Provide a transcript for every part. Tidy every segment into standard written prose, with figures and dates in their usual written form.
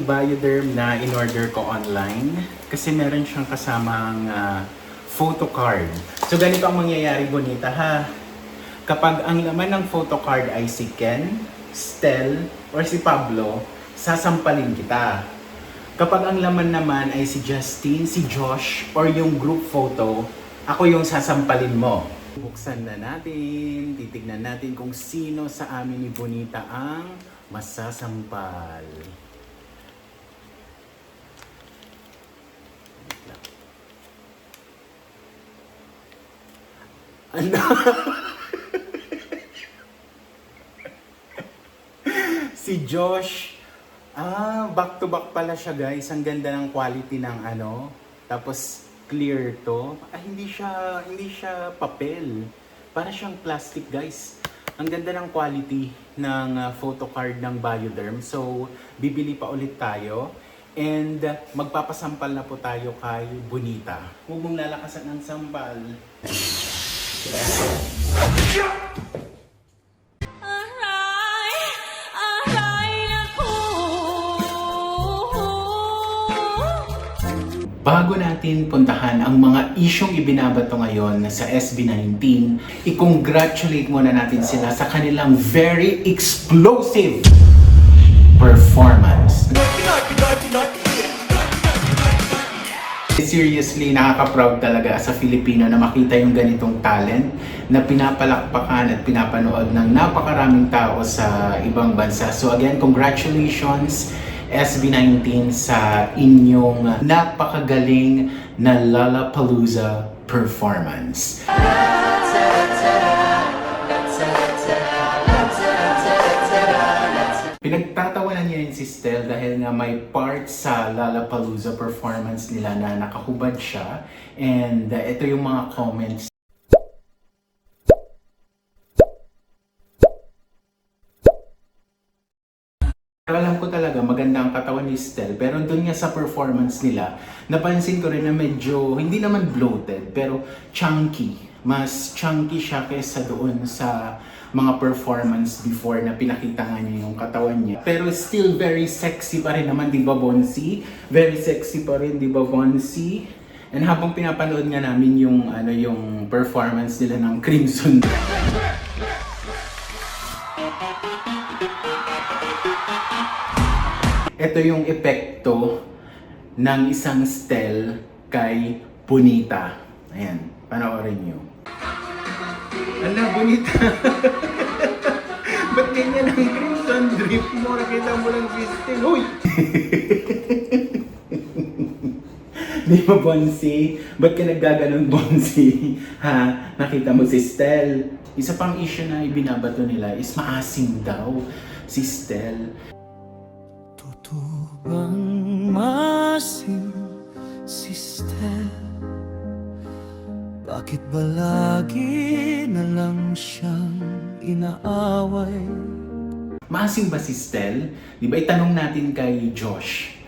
Bioderm na in-order ko online kasi meron siyang kasamang photo card. So ganito ang mangyayari, Bonita, ha. Kapag ang laman ng photo card ay si Ken, Stel, or si Pablo, sasampalin kita. Kapag ang laman naman ay si Justin, si Josh, or yung group photo, ako yung sasampalin mo. Buksan na natin, titignan natin kung sino sa amin ni Bonita ang masasampal. Ano? Si Josh, back to back pala siya, guys. Ang ganda ng quality ng ano. Tapos clear to. Hindi siya papel. Para siyang plastic, guys. Ang ganda ng quality ng photo card ng Bioderm. So, bibili pa ulit tayo. And magpapasampal na po tayo kay Bonita. Huwag mong lalakasan ng sampal. Bago natin puntahan ang mga isyong ibinabato ngayon sa SB19, i-congratulate muna natin sila sa kanilang very explosive performance. Seriously, nakaka-proud talaga as a Filipino na makita yung ganitong talent na pinapalakpakan at pinapanood ng napakaraming tao sa ibang bansa. So again, congratulations SB19 sa inyong napakagaling na Lollapalooza performance. Pinagtatawanan niya yun si Stel dahil nga may part sa Lollapalooza performance nila na nakahubad siya. And ito yung mga comments. Alam ko talaga maganda ang katawan ni Stel, pero doon nga sa performance nila, napansin ko rin na medyo, hindi naman bloated, pero chunky. Mas chunky siya kaysa doon sa mga performance before na pinakita nga niya yung katawan niya. Pero still very sexy pa rin naman, di ba, Bonsi? Very sexy pa rin, di ba, Bonsi? And habang pinapanood nga namin yung, yung performance nila ng Crimson. Ito yung epekto ng isang Stel kay Bonita. Ayan, panoorin nyo. Ala, Bonita! Ba't ganyan ang crimson drip mo? Nakita mo lang si Stel. Uy! Di ba, Bonsi? Ba't ka naggaganon, Bonsi? Ha? Nakita mo si Stel. Isa pang issue na ibinabato nila is maasim daw si Stel. Tubang masim si Stel, bakit ba lagi na lang siyang inaaway? Maasim ba si Stel? Di ba itanong natin kay Josh?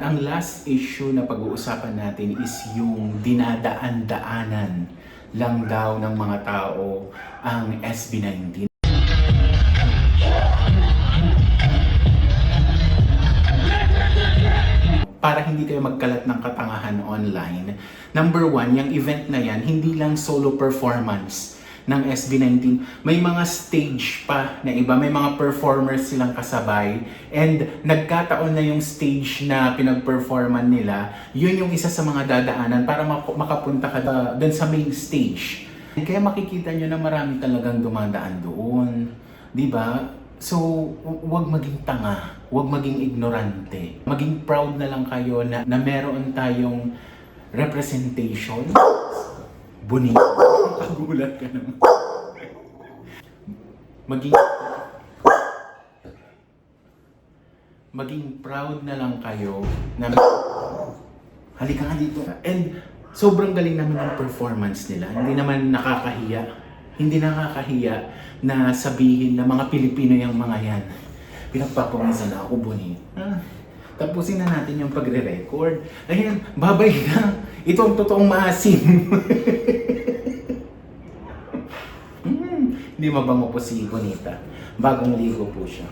Ang last issue na pag-uusapan natin is yung dinadaan-daanan lang daw ng mga tao ang SB19. Para hindi kayo magkalat ng katangahan online, number one, yung event na yan, hindi lang solo performance ng SB19. May mga stage pa na iba, may mga performers silang kasabay, and nagkataon na yung stage na pinag-performan nila, yun yung isa sa mga dadaanan para makapunta ka dun sa main stage. Kaya makikita nyo na marami talagang dumadaan doon, di ba? So, huwag maging tanga, huwag maging ignorante. Maging proud na lang kayo na meron tayong representation. Bonita. Kagulat ka naman. Maging proud na lang kayo na halika nga dito. And sobrang galing naman ng performance nila. Hindi naman nakakahiya. Hindi nakakahiya na sabihin na mga Pilipino yung mga yan. Pinagpapawisan na ako, Bonita. Tapusin na natin yung pagre-record. Ayan, babay na. Ito ang totoong maasim. Hindi mabango po si Bonita. Bagong ligo po siya.